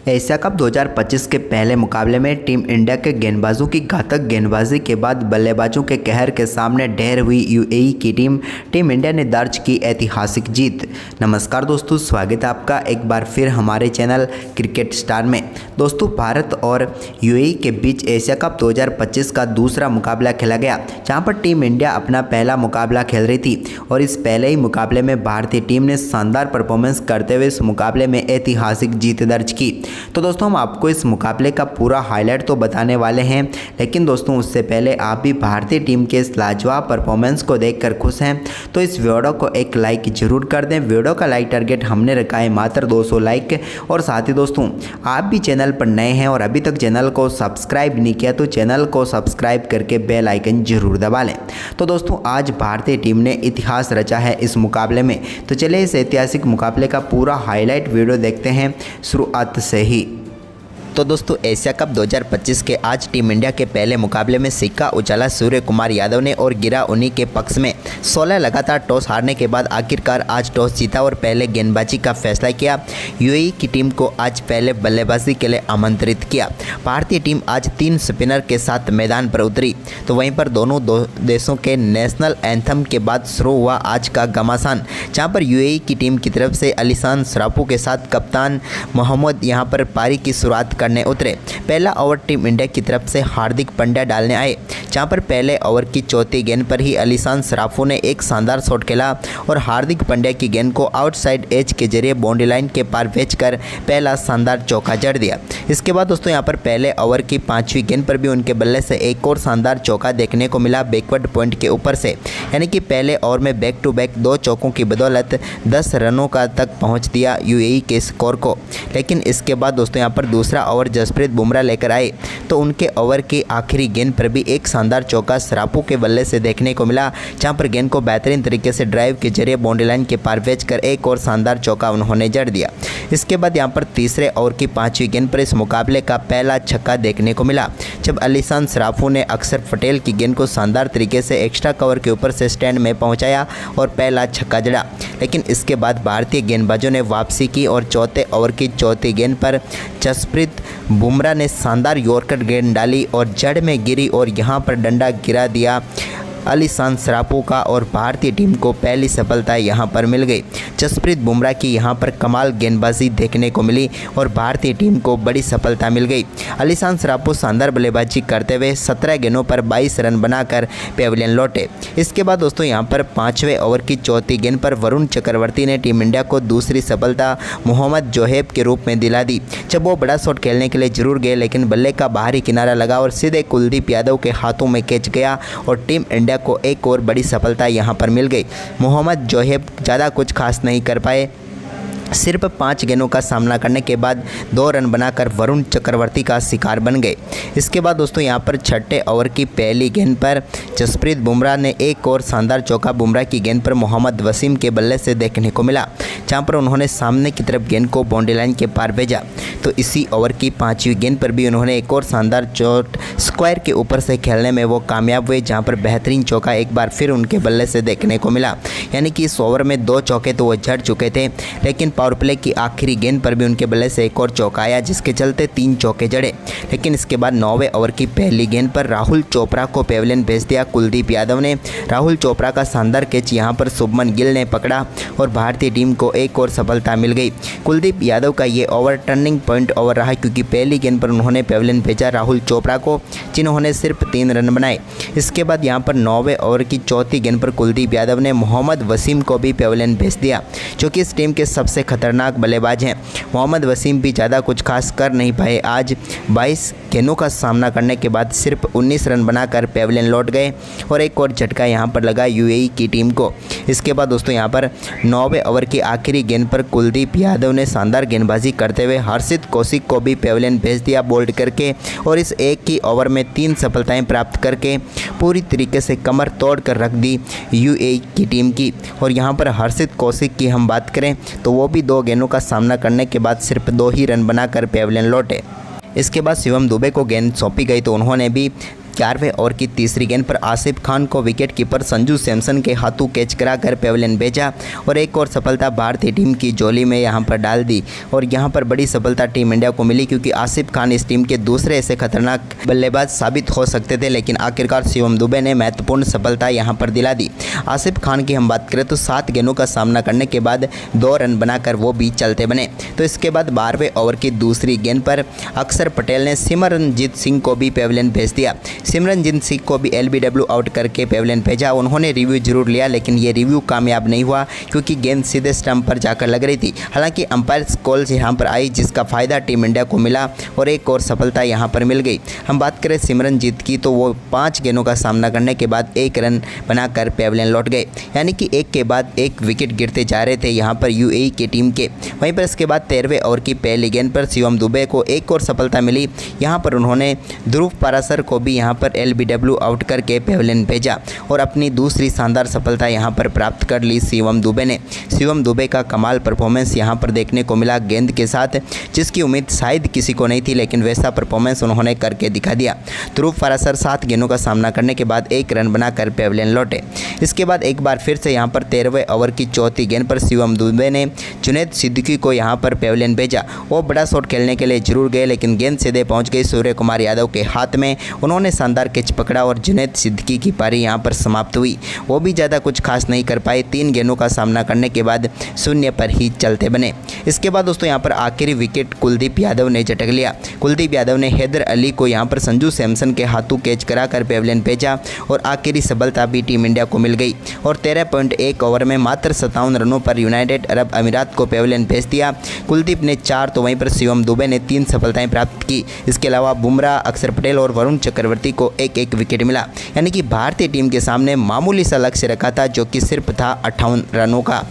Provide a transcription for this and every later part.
Asia cup 2025 के पहले मुकाबले में टीम इंडिया के गेंदबाजों की घातक गेंदबाजी के बाद बल्लेबाजों के कहर के सामने ढेर हुई यूएई की टीम इंडिया ने दर्ज की ऐतिहासिक जीत। नमस्कार दोस्तों, स्वागत है आपका एक बार फिर हमारे चैनल क्रिकेट स्टार में। दोस्तों, भारत और यूएई के बीच एशिया कप 2025 का दूसरा मुकाबला खेला गया, जहां पर टीम इंडिया अपना पहला मुकाबला खेल रही थी और इस पहले ही मुकाबले में भारतीय टीम ने शानदार परफॉर्मेंस करते हुए इस मुकाबले में ऐतिहासिक जीत दर्ज की। तो दोस्तों, हम आपको इस मुकाबले का पूरा हाईलाइट तो बताने वाले हैं, लेकिन दोस्तों उससे पहले आप भी भारतीय टीम के इस लाजवाब परफॉर्मेंस को देखकर खुश हैं तो इस वीडियो को एक लाइक जरूर कर दें। वीडियो का लाइक टारगेट हमने रखा है मात्र 200 लाइक। और साथ ही दोस्तों, आप भी चैनल पर नए हैं और अभी तक चैनल को सब्सक्राइब नहीं किया तो चैनल को सब्सक्राइब करके बेल आइकन जरूर दबा लें। तो दोस्तों, आज भारतीय टीम ने इतिहास रचा है इस मुकाबले में। तो चलिए इस ऐतिहासिक मुकाबले का पूरा हाईलाइट वीडियो देखते हैं शुरुआत से ही। तो दोस्तों, एशिया कप 2025 के आज टीम इंडिया के पहले मुकाबले में सिक्का उछाला सूर्य कुमार यादव ने और गिरा उन्हीं के पक्ष में। 16 लगातार टॉस हारने के बाद आखिरकार आज टॉस जीता और पहले गेंदबाजी का फैसला किया। यूएई की टीम को आज पहले बल्लेबाजी के लिए आमंत्रित किया। भारतीय टीम आज 3 स्पिनर के साथ मैदान पर उतरी। तो वहीं पर दोनों देशों के नेशनल एंथम के बाद शुरू हुआ आज का घमासान, जहाँ पर यूएई की टीम की तरफ से अलीशान सराफू के साथ कप्तान मोहम्मद यहाँ पर पारी की शुरुआत करने उतरे। पहला ओवर टीम इंडिया की तरफ से हार्दिक पांड्या डालने आए, जहां पर पहले ओवर की चौथी गेंद पर ही अलीशान सराफू ने एक शानदार शॉट खेला और हार्दिक पांड्या की गेंद को आउटसाइड एज के जरिए बाउंड्री लाइन के पार भेजकर पहला शानदार चौका जड़ दिया। इसके बाद दोस्तों यहां पर पहले ओवर की 5वीं गेंद पर भी उनके बल्ले से एक और शानदार चौका देखने को मिला बैकवर्ड पॉइंट के ऊपर से, यानी कि पहले ओवर में बैक टू बैक 2 चौकों की बदौलत 10 रनों का तक पहुँच दिया यूएई के स्कोर को। लेकिन इसके बाद दोस्तों यहाँ पर दूसरा ओवर जसप्रीत बुमराह लेकर आए तो उनके ओवर की आखिरी गेंद पर भी एक शानदार चौका सराफू के बल्ले से देखने को मिला, जहां पर गेंद को बेहतरीन तरीके से ड्राइव के जरिए बाउंड्री लाइन के पार भेजकर एक और शानदार चौका उन्होंने जड़ दिया। इसके बाद यहां पर तीसरे ओवर की 5वीं गेंद पर इस मुकाबले का पहला छक्का देखने को मिला, जब अलीशान सराफू ने अक्षर पटेल की गेंद को शानदार तरीके से एक्स्ट्रा कवर के ऊपर से स्टैंड में पहुंचाया और पहला छक्का जड़ा। लेकिन इसके बाद भारतीय गेंदबाजों ने वापसी की और चौथे ओवर की चौथी गेंद पर जसप्रीत बुमराह ने शानदार यॉर्कर गेंद डाली और जड़ में गिरी और यहां पर डंडा गिरा दिया अलीशान सराफू का और भारतीय टीम को पहली सफलता यहां पर मिल गई। जसप्रीत बुमराह की यहां पर कमाल गेंदबाजी देखने को मिली और भारतीय टीम को बड़ी सफलता मिल गई। अलीशान सराफू शानदार बल्लेबाजी करते हुए 17 गेंदों पर 22 रन बनाकर पेविलियन लौटे। इसके बाद दोस्तों यहां पर 5वें ओवर की चौथी गेंद पर वरुण चक्रवर्ती ने टीम इंडिया को दूसरी सफलता मोहम्मद जोहेब के रूप में दिला दी, जब वो बड़ा शॉट खेलने के लिए जरूर गए लेकिन बल्ले का बाहरी किनारा लगा और सीधे कुलदीप यादव के हाथों में कैच गया और टीम इंडिया को एक और बड़ी सफलता यहां पर मिल गई। मोहम्मद जोहेब ज़्यादा कुछ खास नहीं कर पाए, सिर्फ 5 गेंदों का सामना करने के बाद 2 रन बनाकर वरुण चक्रवर्ती का शिकार बन गए। इसके बाद दोस्तों यहां पर 6ठे ओवर की पहली गेंद पर जसप्रीत बुमराह ने एक और शानदार चौका बुमराह की गेंद पर मोहम्मद वसीम के बल्ले से देखने को मिला, जहां पर उन्होंने सामने की तरफ गेंद को बाउंड्री लाइन के पार भेजा। तो इसी ओवर की 5वीं गेंद पर भी उन्होंने एक और शानदार चोट स्क्वायर के ऊपर से खेलने में वो कामयाब हुए, जहाँ पर बेहतरीन चौका एक बार फिर उनके बल्ले से देखने को मिला। यानी कि इस ओवर में 2 चौके तो वो जड़ चुके थे, लेकिन पावर प्ले की आखिरी गेंद पर भी उनके बल्ले से एक और चौका आया, जिसके चलते 3 चौके जड़े। लेकिन इसके बाद 9वें ओवर की पहली गेंद पर राहुल चोपड़ा को पेविलियन भेज दिया कुलदीप यादव ने। राहुल चोपड़ा का शानदार कैच यहां पर शुभमन गिल ने पकड़ा और भारतीय टीम को एक और सफलता मिल गई। कुलदीप यादव का ये ओवर टर्निंग पॉइंट ओवर रहा, क्योंकि पहली गेंद पर उन्होंने पेविलियन भेजा राहुल चोपड़ा को, जिन्होंने सिर्फ 3 रन बनाए। इसके बाद यहां पर 9वें ओवर की चौथी गेंद पर कुलदीप यादव ने मोहम्मद वसीम को भी पेविलियन भेज दिया, जो कि इस टीम के सबसे खतरनाक बल्लेबाज हैं। मोहम्मद वसीम भी ज़्यादा कुछ खास कर नहीं पाए। आज 22 गेंदों का सामना करने के बाद सिर्फ 19 रन बनाकर पेविलियन लौट गए और एक और झटका यहां पर लगा यूएई की टीम को। इसके बाद दोस्तों यहां पर 9वें ओवर की आखिरी गेंद पर कुलदीप यादव ने शानदार गेंदबाजी करते हुए हर्षित कौशिक को भी पेविलियन भेज दिया बोल्ड करके और इस एक ही ओवर में 3 सफलताएं प्राप्त करके पूरी तरीके से कमर तोड़ कर रख दी यूएई की टीम की। और यहां पर हर्षित कौशिक की हम बात करें तो वो भी 2 गेंदों का सामना करने के बाद सिर्फ 2 ही रन बनाकर पेविलियन लौटे। इसके बाद शिवम दुबे को गेंद सौंपी गई तो उन्होंने भी 11वें ओवर की तीसरी गेंद पर आसिफ खान को विकेट कीपर संजू सैमसन के हाथों कैच कराकर पेविलियन भेजा और एक और सफलता भारतीय टीम की झोली में यहां पर डाल दी। और यहां पर बड़ी सफलता टीम इंडिया को मिली क्योंकि आसिफ खान इस टीम के दूसरे ऐसे खतरनाक बल्लेबाज साबित हो सकते थे, लेकिन आखिरकार शिवम दुबे ने महत्वपूर्ण सफलता यहां पर दिला दी। आसिफ खान की हम बात करें तो 7 गेंदों का सामना करने के बाद 2 रन बनाकर वो भी चलते बने। तो इसके बाद 12वें ओवर की दूसरी गेंद पर अक्षर पटेल ने सिमरनजीत सिंह को भी पेविलियन भेज दिया। सिमरनजीत सिंह को भी LBW आउट करके पेविलियन भेजा। उन्होंने रिव्यू जरूर लिया लेकिन ये रिव्यू कामयाब नहीं हुआ क्योंकि गेंद सीधे स्टंप पर जाकर लग रही थी। हालांकि अंपायर कॉल यहाँ पर आई जिसका फ़ायदा टीम इंडिया को मिला और एक और सफलता यहाँ पर मिल गई। हम बात करें सिमरनजीत की तो वो 5 गेंदों का सामना करने के बाद 1 रन बनाकर पेविलियन लौट गए, यानी कि एक के बाद एक विकेट गिरते जा रहे थे यहाँ पर UAE की टीम के। वहीं पर इसके बाद 13वें ओवर की पहली गेंद पर शिवम दुबे को एक और सफलता मिली। यहाँ पर उन्होंने ध्रुव पाराशर को भी यहाँ पर LBW आउट करके पेविलियन भेजा और अपनी दूसरी शानदार सफलता यहाँ पर प्राप्त कर ली शिवम दुबे ने। शिवम दुबे का कमाल परफॉर्मेंस यहाँ पर देखने को मिला गेंद के साथ, जिसकी उम्मीद शायद किसी को नहीं थी, लेकिन वैसा परफॉर्मेंस उन्होंने करके दिखा दिया। ध्रुव पाराशर 7 गेंदों का सामना करने के बाद 1 रन बनाकर पेविलियन लौटे। इसके बाद एक बार फिर से यहाँ पर 13वें ओवर की चौथी गेंद पर शिवम दुबे ने जुनैद सिद्दीकी को यहाँ पर पेविलियन भेजा। वो बड़ा शॉट खेलने के लिए जरूर गए लेकिन गेंद सीधे पहुँच गई सूर्य कुमार यादव के हाथ में। उन्होंने शानदार कैच पकड़ा और जुनैद सिद्दीकी की पारी यहाँ पर समाप्त हुई। वो भी ज़्यादा कुछ खास नहीं कर पाए। 3 गेंदों का सामना करने के बाद 0 पर ही चलते बने। इसके बाद दोस्तों यहाँ पर आखिरी विकेट कुलदीप यादव ने झटक लिया। कुलदीप यादव ने हैदर अली को यहाँ पर संजू सैमसन के हाथों कैच कराकर पेविलियन भेजा और आखिरी सफलता भी टीम इंडिया को मिल गई और 13.1 ओवर में मात्र 57 रनों पर यूनाइटेड अरब अमीरात को पेविलियन भेज दिया। कुलदीप ने 4 तो वहीं पर शिवम दुबे ने 3 सफलताएं प्राप्त की। इसके अलावा बुमराह, अक्षर पटेल और वरुण चक्रवर्ती को एक एक विकेट मिला, यानी कि भारतीय टीम के सामने मामूली सा लक्ष्य रखा था जो कि सिर्फ था 58 रनों का।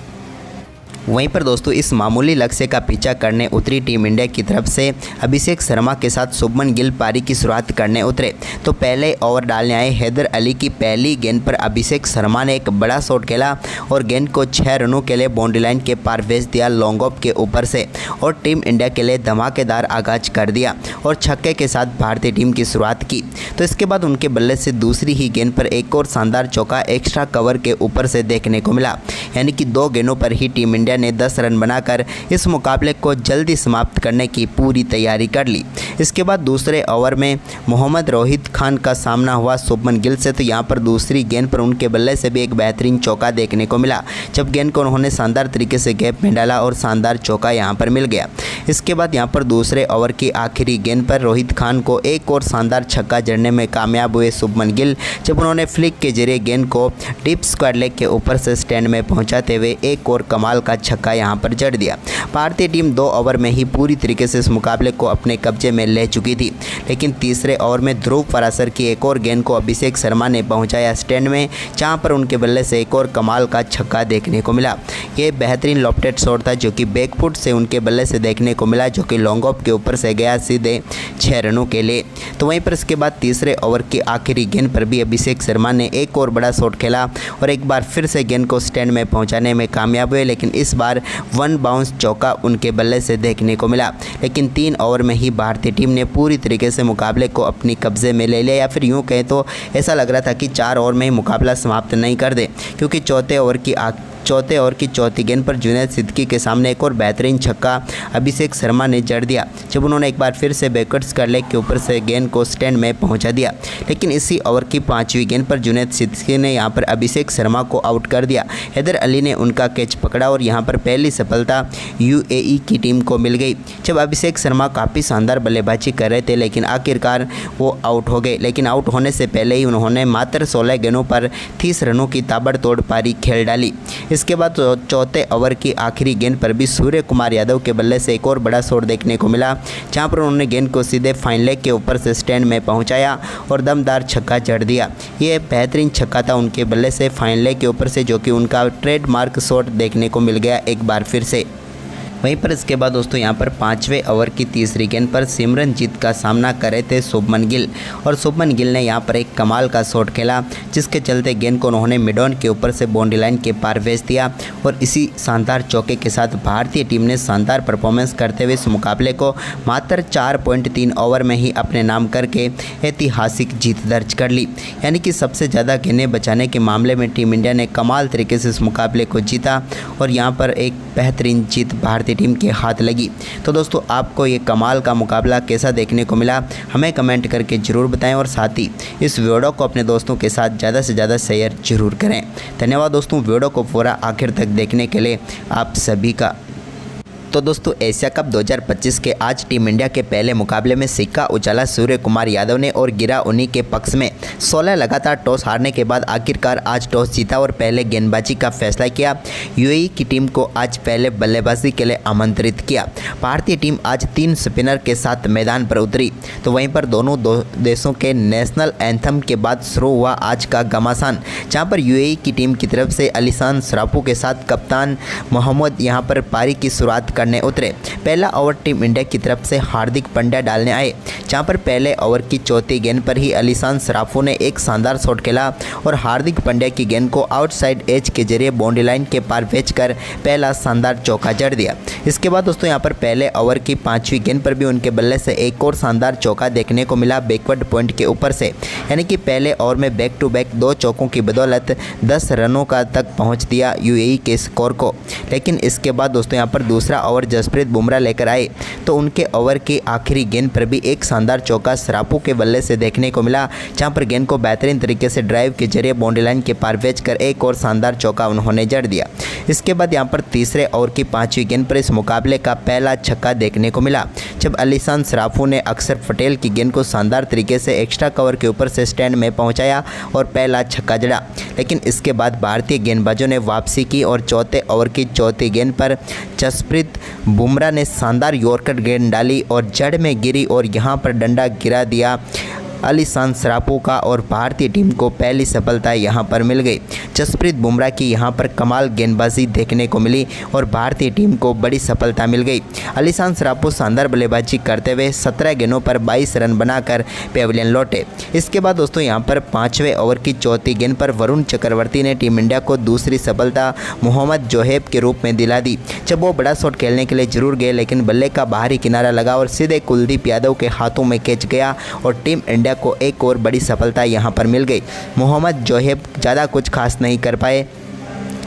वहीं पर दोस्तों इस मामूली लक्ष्य का पीछा करने उतरी टीम इंडिया की तरफ से अभिषेक शर्मा के साथ शुभमन गिल पारी की शुरुआत करने उतरे। तो पहले ओवर डालने आए हैदर अली की पहली गेंद पर अभिषेक शर्मा ने एक बड़ा शॉट खेला और गेंद को 6 रनों के लिए बाउंड्री लाइन के पार भेज दिया लॉन्ग ऑफ के ऊपर से और टीम इंडिया के लिए धमाकेदार आगाज कर दिया और छक्के के साथ भारतीय टीम की शुरुआत की। तो इसके बाद उनके बल्ले से दूसरी ही गेंद पर एक और शानदार चौका एक्स्ट्रा कवर के ऊपर से देखने को मिला, यानी कि 2 गेंदों पर ही टीम इंडिया ने 10 रन बनाकर इस मुकाबले को जल्दी समाप्त करने की पूरी तैयारी कर ली। इसके बाद दूसरे ओवर में मोहम्मद रोहित खान का सामना हुआ शुभमन गिल से। तो यहाँ पर दूसरी गेंद पर उनके बल्ले से भी एक बेहतरीन चौका देखने को मिला जब गेंद को उन्होंने शानदार तरीके से गैप में डाला और शानदार चौका यहाँ पर मिल गया। इसके बाद यहाँ पर दूसरे ओवर की आखिरी गेंद पर रोहित खान को एक और शानदार छक्का जड़ने में कामयाब हुए शुभमन गिल जब उन्होंने फ्लिक के जरिए गेंद को डीप स्क्वायर लेग के ऊपर से स्टैंड में पहुँचाते हुए एक और कमाल का छक्का यहाँ पर जड़ दिया। भारतीय टीम 2 ओवर में ही पूरी तरीके से इस मुकाबले को अपने कब्जे में ले चुकी थी, लेकिन तीसरे ओवर में ध्रुव पाराशर की एक और गेंद को अभिषेक शर्मा ने पहुंचाया स्टैंड में, जहां पर उनके बल्ले से एक और कमाल का छक्का देखने को मिला। ये बेहतरीन लॉफ्टेड शॉट था जो कि बैकफुट से उनके बल्ले से देखने को मिला, जो कि लॉन्ग ऑफ के ऊपर से गया सीधे 6 रनों के लिए। तो वहीं पर इसके बाद तीसरे ओवर की आखिरी गेंद पर भी अभिषेक शर्मा ने एक और बड़ा शॉट खेला और एक बार फिर से गेंद को स्टैंड में पहुँचाने में कामयाब हुए, लेकिन इस बार 1 बाउंस चौका उनके बल्ले से देखने को मिला। लेकिन 3 ओवर में ही भारतीय टीम ने पूरी तरीके से मुकाबले को अपनी कब्जे में ले लिया, या फिर यूं कहें तो ऐसा लग रहा था कि 4 ओवर में ही मुकाबला समाप्त नहीं कर दे, क्योंकि चौथे ओवर की चौथी गेंद पर जुनैद सिद्दीकी के सामने एक और बेहतरीन छक्का अभिषेक शर्मा ने जड़ दिया जब उन्होंने एक बार फिर से बैकवर्ड स्क्वायर लेग के ऊपर से गेंद को स्टैंड में पहुंचा दिया। लेकिन इसी ओवर की 5वीं गेंद पर जुनैद सिद्दीकी ने यहां पर अभिषेक शर्मा को आउट कर दिया। हैदर अली ने उनका कैच पकड़ा और यहां पर पहली सफलता UAE की टीम को मिल गई जब अभिषेक शर्मा काफ़ी शानदार बल्लेबाजी कर रहे थे, लेकिन आखिरकार वो आउट हो गए। लेकिन आउट होने से पहले ही उन्होंने मात्र 16 गेंदों पर 30 रनों की ताबड़तोड़ पारी खेल डाली। इसके बाद चौथे ओवर की आखिरी गेंद पर भी सूर्य कुमार यादव के बल्ले से एक और बड़ा शॉट देखने को मिला, जहां पर उन्होंने गेंद को सीधे फाइन लेग के ऊपर से स्टैंड में पहुंचाया और दमदार छक्का जड़ दिया। ये बेहतरीन छक्का था उनके बल्ले से फाइन लेग के ऊपर से, जो कि उनका ट्रेडमार्क शॉट देखने को मिल गया एक बार फिर से। वहीं पर इसके बाद दोस्तों यहाँ पर 5वें ओवर की तीसरी गेंद पर सिमरनजीत का सामना कर रहे थे शुभमन गिल, और शुभमन गिल ने यहाँ पर एक कमाल का शॉट खेला, जिसके चलते गेंद को उन्होंने मिड ऑन के ऊपर से बाउंड्री लाइन के पार भेज दिया। और इसी शानदार चौके के साथ भारतीय टीम ने शानदार परफॉर्मेंस करते हुए इस मुकाबले को मात्र 4.3 ओवर में ही अपने नाम करके ऐतिहासिक जीत दर्ज कर ली। यानी कि सबसे ज़्यादा गेंदें बचाने के मामले में टीम इंडिया ने कमाल तरीके से इस मुकाबले को जीता, और यहाँ पर एक बेहतरीन जीत भारतीय टीम के हाथ लगी। तो दोस्तों आपको ये कमाल का मुकाबला कैसा देखने को मिला, हमें कमेंट करके ज़रूर बताएं, और साथ ही इस वीडियो को अपने दोस्तों के साथ ज़्यादा से ज़्यादा शेयर जरूर करें। धन्यवाद दोस्तों, वीडियो को पूरा आखिर तक देखने के लिए आप सभी का। तो दोस्तों एशिया कप 2025 के आज टीम इंडिया के पहले मुकाबले में सिक्का उछाला सूर्य कुमार यादव ने और गिरा उन्हीं के पक्ष में। 16 लगातार टॉस हारने के बाद आखिरकार आज टॉस जीता और पहले गेंदबाजी का फैसला किया। यूएई की टीम को आज पहले बल्लेबाजी के लिए आमंत्रित किया। भारतीय टीम आज 3 स्पिनर के साथ मैदान पर उतरी। तो वहीं पर दोनों देशों के नेशनल एंथम के बाद शुरू हुआ आज का घमासान, जहाँ पर यूएई की टीम की तरफ से अलीशान सराफू के साथ कप्तान मोहम्मद यहाँ पर पारी की शुरुआत करने उतरे। पहला ओवर टीम इंडिया की तरफ से हार्दिक पांड्या डालने आए, जहां पर पहले ओवर की चौथी गेंद पर ही अलीशान सराफू ने एक शानदार शॉट खेला और हार्दिक पांड्या की गेंद को आउटसाइड एज के जरिए बाउंड्री लाइन के पार भेजकर पहला शानदार चौका जड़ दिया। इसके बाद दोस्तों यहां पर पहले ओवर की 5वीं गेंद पर भी उनके बल्ले से एक और शानदार चौका देखने को मिला बैकवर्ड पॉइंट के ऊपर से। यानी कि पहले ओवर में बैक टू बैक 2 चौकों की बदौलत 10 रनों का तक पहुँच दिया यूएई के स्कोर को। लेकिन इसके बाद दोस्तों यहाँ पर दूसरा ओवर जसप्रीत बुमराह लेकर आए, तो उनके ओवर की आखिरी गेंद पर भी एक शानदार चौका सराफू के बल्ले से देखने को मिला, जहां पर गेंद को बेहतरीन तरीके से ड्राइव के जरिए बाउंड्री लाइन के पार भेजकर एक और शानदार चौका उन्होंने जड़ दिया। इसके बाद यहां पर तीसरे ओवर की 5वीं गेंद पर इस मुकाबले का पहला छक्का देखने को मिला, जब अलीशान सराफू ने अक्षर पटेल की गेंद को शानदार तरीके से एक्स्ट्रा कवर के ऊपर से स्टैंड में पहुँचाया और पहला छक्का जड़ा। लेकिन इसके बाद भारतीय गेंदबाजों ने वापसी की और चौथे ओवर की चौथी गेंद पर जसप्रीत बुमराह ने शानदार यॉर्कर गेंद डाली और जड़ में गिरी और यहां पर डंडा गिरा दिया अलीशान सराफू का, और भारतीय टीम को पहली सफलता यहां पर मिल गई। जसप्रीत बुमराह की यहां पर कमाल गेंदबाजी देखने को मिली और भारतीय टीम को बड़ी सफलता मिल गई। अलीशान सराफू शानदार बल्लेबाजी करते हुए 17 गेंदों पर 22 रन बनाकर पेविलियन लौटे। इसके बाद दोस्तों यहां पर 5वें ओवर की चौथी गेंद पर वरुण चक्रवर्ती ने टीम इंडिया को दूसरी सफलता मोहम्मद जोहेब के रूप में दिला दी, जब वो बड़ा शॉट खेलने के लिए जरूर गए, लेकिन बल्ले का बाहरी किनारा लगा और सीधे कुलदीप यादव के हाथों में कैच गया और टीम इंडिया को एक और बड़ी सफलता यहां पर मिल गई। मोहम्मद जोहेब ज़्यादा कुछ खास नहीं कर पाए,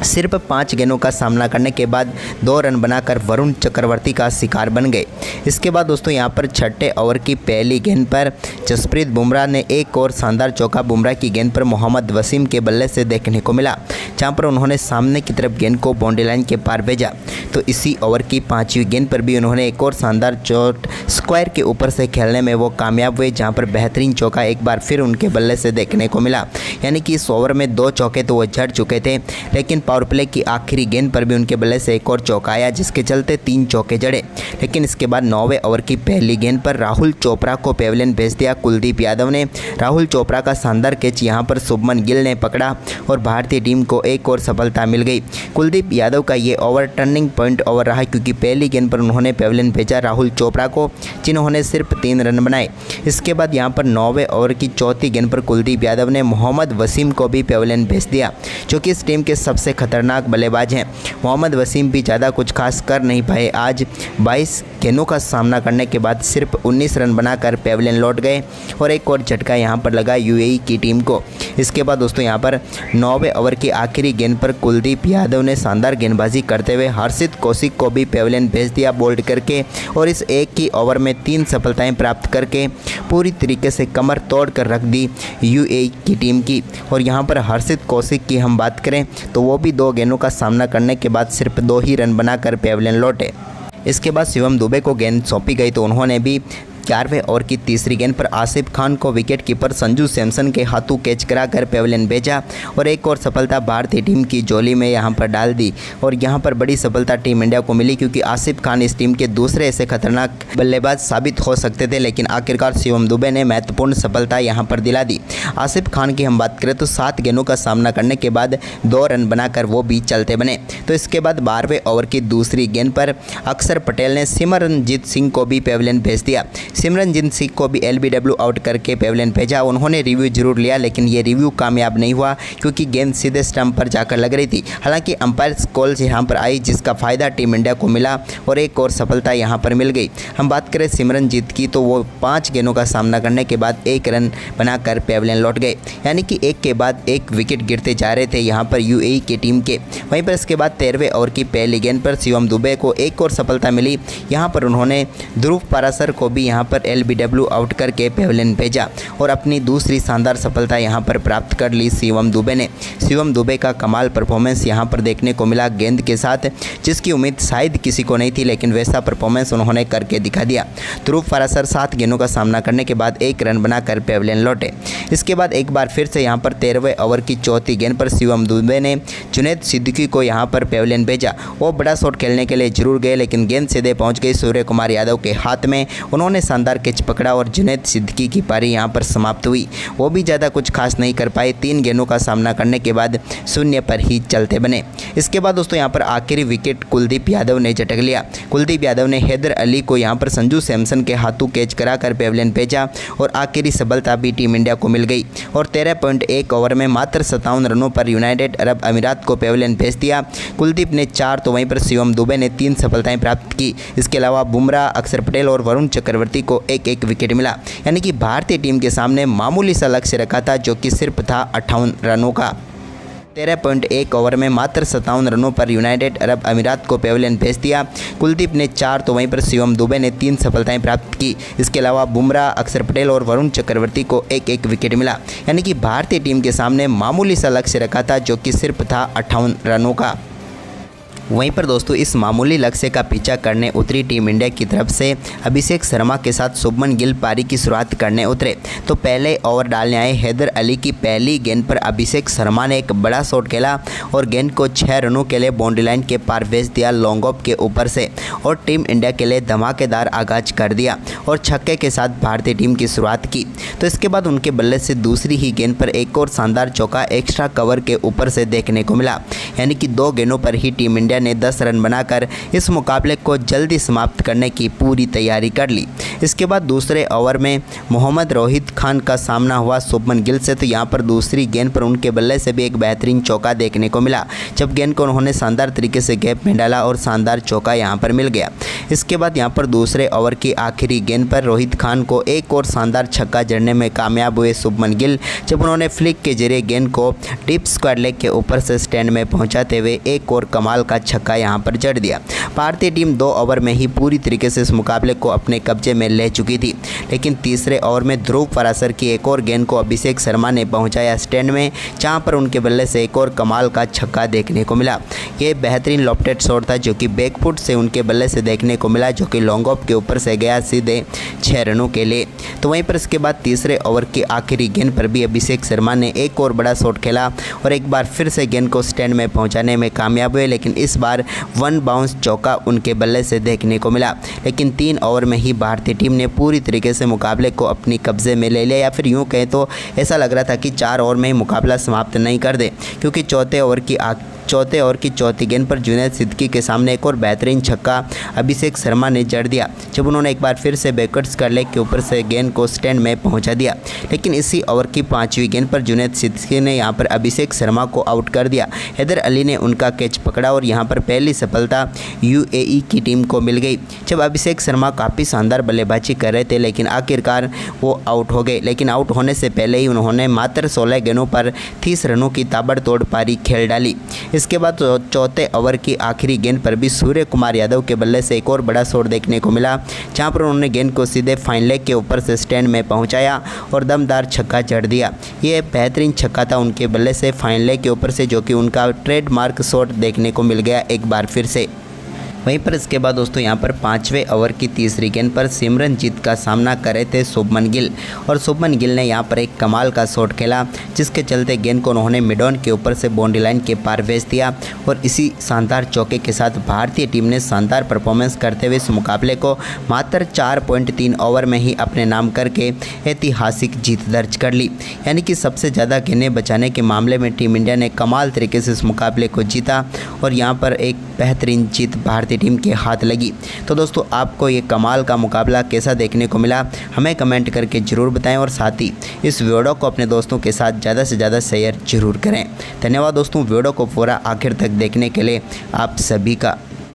सिर्फ 5 गेंदों का सामना करने के बाद 2 रन बनाकर वरुण चक्रवर्ती का शिकार बन गए। इसके बाद दोस्तों यहां पर 6ठे ओवर की पहली गेंद पर जसप्रीत बुमराह ने एक और शानदार चौका बुमराह की गेंद पर मोहम्मद वसीम के बल्ले से देखने को मिला, जहां पर उन्होंने सामने की तरफ गेंद को बाउंड्री लाइन के पार भेजा। तो इसी ओवर की 5वीं गेंद पर भी उन्होंने एक और शानदार चोट स्क्वायर के ऊपर से खेलने में वो कामयाब हुए, जहाँ पर बेहतरीन चौका एक बार फिर उनके बल्ले से देखने को मिला। यानी कि इस ओवर में 2 चौके तो वो जड़ चुके थे, लेकिन पावर प्ले की आखिरी गेंद पर भी उनके बल्ले से एक और चौका आया, जिसके चलते 3 चौके जड़े। लेकिन इसके बाद 9वें ओवर की पहली गेंद पर राहुल चोपड़ा को पेविलियन भेज दिया कुलदीप यादव ने। राहुल चोपड़ा का शानदार कैच यहां पर शुभमन गिल ने पकड़ा और भारतीय टीम को एक और सफलता मिल गई। कुलदीप यादव का ये ओवर टर्निंग पॉइंट ओवर रहा, क्योंकि पहली गेंद पर उन्होंने पेविलियन भेजा राहुल चोपड़ा को, जिन्होंने सिर्फ 3 रन बनाए। इसके बाद यहां पर 9वें ओवर की चौथी गेंद पर कुलदीप यादव ने मोहम्मद वसीम को भी पेविलियन भेज दिया, जो कि इस टीम के सबसे खतरनाक बल्लेबाज हैं। मोहम्मद वसीम भी ज़्यादा कुछ खास कर नहीं पाए। आज 22 गेंदों का सामना करने के बाद सिर्फ 19 रन बनाकर पेविलियन लौट गए और एक और झटका यहां पर लगा यूएई की टीम को। इसके बाद दोस्तों यहां पर 9वें ओवर की आखिरी गेंद पर कुलदीप यादव ने शानदार गेंदबाजी करते हुए हर्षित कौशिक को भी पेविलियन भेज दिया बोल्ड करके, और इस एक ही ओवर में 3 सफलताएं प्राप्त करके पूरी तरीके से कमर तोड़ कर रख दी यूएई की टीम की। और यहां पर हर्षित कौशिक की हम बात करें तो वो भी 2 गेंदों का सामना करने के बाद सिर्फ 2 ही रन बनाकर पेविलियन लौटे। इसके बाद शिवम दुबे को गेंद सौंपी गई तो उन्होंने भी 11वें ओवर की तीसरी गेंद पर आसिफ खान को विकेट कीपर संजू सैमसन के हाथों कैच कराकर पेविलियन भेजा और एक और सफलता भारतीय टीम की झोली में यहां पर डाल दी। और यहां पर बड़ी सफलता टीम इंडिया को मिली क्योंकि आसिफ खान इस टीम के दूसरे ऐसे खतरनाक बल्लेबाज साबित हो सकते थे, लेकिन आखिरकार शिवम दुबे ने महत्वपूर्ण सफलता यहां पर दिला दी। आसिफ खान की हम बात करें तो 7 गेंदों का सामना करने के बाद 2 रन बनाकर वो भी चलते बने। तो इसके बाद 12वें ओवर की दूसरी गेंद पर अक्षर पटेल ने सिमरनजीत सिंह को भी पेविलियन भेज दिया। सिमरनजीत सिंह को भी LBW आउट करके पेविलियन भेजा। उन्होंने रिव्यू जरूर लिया लेकिन ये रिव्यू कामयाब नहीं हुआ क्योंकि गेंद सीधे स्टंप पर जाकर लग रही थी। हालांकि अंपायर कॉल यहाँ पर आई जिसका फ़ायदा टीम इंडिया को मिला और एक और सफलता यहाँ पर मिल गई। हम बात करें सिमरनजीत की तो वो 5 गेंदों का सामना करने के बाद 1 रन बनाकर पेविलियन लौट गए, यानी कि एक के बाद एक विकेट गिरते जा रहे थे यहाँ पर UAE की टीम के। वहीं पर इसके बाद 13वें ओवर की पहली गेंद पर शिवम दुबे को एक और सफलता मिली। यहाँ पर उन्होंने ध्रुव पाराशर को भी यहाँ पर LBW आउट करके पेविलियन भेजा और अपनी दूसरी शानदार सफलता यहाँ पर प्राप्त कर ली शिवम दुबे ने। शिवम दुबे का कमाल परफॉर्मेंस यहाँ पर देखने को मिला गेंद के साथ, जिसकी उम्मीद शायद किसी को नहीं थी, लेकिन वैसा परफॉर्मेंस उन्होंने करके दिखा दिया। ध्रुव पाराशर 7 गेंदों का सामना करने के बाद 1 रन बनाकर पेविलियन लौटे। इसके बाद एक बार फिर से यहाँ पर 13वें ओवर की चौथी गेंद पर शिवम दुबे ने जुनैद सिद्दीकी को यहाँ पर पेविलियन भेजा। वो बड़ा शॉट खेलने के लिए जरूर गए लेकिन गेंद सीधे पहुँच गई सूर्य कुमार यादव के हाथ में। उन्होंने शानदार कैच पकड़ा और जुनैद सिद्दीकी की पारी यहाँ पर समाप्त हुई। वो भी ज़्यादा कुछ खास नहीं कर पाए, 3 गेंदों का सामना करने के बाद 0 पर ही चलते बने। इसके बाद दोस्तों यहाँ पर आखिरी विकेट कुलदीप यादव ने झटक लिया। कुलदीप यादव ने हैदर अली को यहाँ पर संजू सैमसन के हाथों कैच कराकर पेविलियन भेजा और आखिरी सफलता भी टीम इंडिया को मिल गई और 13.1 ओवर में मात्र 57 रनों पर यूनाइटेड अरब अमीरात को पेविलियन भेज दिया। कुलदीप ने 4 तो वहीं पर शिवम दुबे ने 3 सफलताएं प्राप्त की। इसके अलावा बुमराह, अक्षर पटेल और वरुण चक्रवर्ती को एक एक विकेट मिला, यानी कि भारतीय टीम के सामने मामूली सा लक्ष्य रखा था जो कि सिर्फ था 58 रनों का। 13.1 ओवर में मात्र 57 रनों पर यूनाइटेड अरब अमीरात को पेविलियन भेज दिया। कुलदीप ने 4 तो वहीं पर शिवम दुबे ने 3 सफलताएं प्राप्त की। इसके अलावा बुमराह, अक्षर पटेल और वरुण चक्रवर्ती को एक एक विकेट मिला, यानी कि भारतीय टीम के सामने मामूली सा लक्ष्य रखा था जो कि सिर्फ था 58 रनों का। वहीं पर दोस्तों इस मामूली लक्ष्य का पीछा करने उतरी टीम इंडिया की तरफ से अभिषेक शर्मा के साथ शुभमन गिल पारी की शुरुआत करने उतरे। तो पहले ओवर डालने आए हैदर अली की पहली गेंद पर अभिषेक शर्मा ने एक बड़ा शॉट खेला और गेंद को 6 रनों के लिए बाउंड्री लाइन के पार भेज दिया लॉन्ग ऑफ के ऊपर से और टीम इंडिया के लिए धमाकेदार आगाज कर दिया और छक्के के साथ भारतीय टीम की शुरुआत की। तो इसके बाद उनके बल्ले से दूसरी ही गेंद पर एक और शानदार चौका एक्स्ट्रा कवर के ऊपर से देखने को मिला, यानी कि 2 गेंदों पर ही टीम इंडिया ने 10 रन बनाकर इस मुकाबले को जल्दी समाप्त करने की पूरी तैयारी कर ली। इसके बाद दूसरे ओवर में मोहम्मद रोहित खान का सामना हुआ शुभमन गिल से। तो यहाँ पर दूसरी गेंद पर उनके बल्ले से भी एक बेहतरीन चौका देखने को मिला, जब गेंद को उन्होंने शानदार तरीके से गैप में डाला और शानदार चौका यहाँ पर मिल गया। इसके बाद यहाँ पर दूसरे ओवर की आखिरी गेंद पर रोहित खान को एक और शानदार छक्का जड़ने में कामयाब हुए शुभमन गिल, जब उन्होंने फ्लिक के जरिए गेंद को डीप स्क्वायर लेग के ऊपर से स्टैंड में पहुँचाते हुए एक और कमाल का छक्का यहाँ पर जड़ दिया। भारतीय टीम 2 ओवर में ही पूरी तरीके से इस मुकाबले को अपने कब्जे में ले चुकी थी, लेकिन तीसरे ओवर में ध्रुव पाराशर की एक और गेंद को अभिषेक शर्मा ने पहुंचाया स्टैंड में, जहां पर उनके बल्ले से एक और कमाल का छक्का देखने को मिला। ये बेहतरीन लॉफ्टेड शॉट था जो कि बैकफुट से उनके बल्ले से देखने को मिला, जो कि लॉन्ग ऑफ के ऊपर से गया सीधे 6 रनों के लिए। तो वहीं पर इसके बाद तीसरे ओवर की आखिरी गेंद पर भी अभिषेक शर्मा ने एक और बड़ा शॉट खेला और एक बार फिर से गेंद को स्टैंड में पहुँचाने में कामयाब हुए, लेकिन इस बार 1 बाउंस चौका उनके बल्ले से देखने को मिला। लेकिन 3 ओवर में ही भारतीय टीम ने पूरी तरीके से मुकाबले को अपनी कब्जे में ले लिया, या फिर यूं कहें तो ऐसा लग रहा था कि 4 ओवर में ही मुकाबला समाप्त नहीं कर दे, क्योंकि चौथे ओवर की चौथी गेंद पर जुनैद सिद्दीकी के सामने एक और बेहतरीन छक्का अभिषेक शर्मा ने जड़ दिया, जब उन्होंने एक बार फिर से बैकवर्ड स्क्वायर लेग के ऊपर से गेंद को स्टैंड में पहुंचा दिया। लेकिन इसी ओवर की 5वीं गेंद पर जुनैद सिद्दीकी ने यहां पर अभिषेक शर्मा को आउट कर दिया। हैदर अली ने उनका कैच पकड़ा और यहां पर पहली सफलता UAE की टीम को मिल गई, जब अभिषेक शर्मा काफ़ी शानदार बल्लेबाजी कर रहे थे, लेकिन आखिरकार वो आउट हो गए। लेकिन आउट होने से पहले ही उन्होंने मात्र 16 गेंदों पर 30 रनों की ताबड़तोड़ पारी खेल डाली। इसके बाद चौथे ओवर की आखिरी गेंद पर भी सूर्य कुमार यादव के बल्ले से एक और बड़ा शॉट देखने को मिला, जहां पर उन्होंने गेंद को सीधे फाइन लेग के ऊपर से स्टैंड में पहुंचाया और दमदार छक्का जड़ दिया। ये बेहतरीन छक्का था उनके बल्ले से फाइन लेग के ऊपर से, जो कि उनका ट्रेडमार्क शॉट देखने को मिल गया एक बार फिर से। वहीं पर इसके बाद दोस्तों यहाँ पर 5वें ओवर की तीसरी गेंद पर सिमरनजीत का सामना कर रहे थे शुभमन गिल, और शुभमन गिल ने यहाँ पर एक कमाल का शॉट खेला, जिसके चलते गेंद को उन्होंने मिड ऑन के ऊपर से बाउंड्री लाइन के पार भेज दिया। और इसी शानदार चौके के साथ भारतीय टीम ने शानदार परफॉर्मेंस करते हुए इस मुकाबले को मात्र 4.3 ओवर में ही अपने नाम करके ऐतिहासिक जीत दर्ज कर ली। यानी कि सबसे ज़्यादा गेंदें बचाने के मामले में टीम इंडिया ने कमाल तरीके से इस मुकाबले को जीता, और यहाँ पर एक बेहतरीन जीत भारतीय टीम के हाथ लगी। तो दोस्तों आपको ये कमाल का मुकाबला कैसा देखने को मिला, हमें कमेंट करके ज़रूर बताएं, और साथ ही इस वीडियो को अपने दोस्तों के साथ ज़्यादा से ज़्यादा शेयर जरूर करें। धन्यवाद दोस्तों, वीडियो को पूरा आखिर तक देखने के लिए आप सभी का।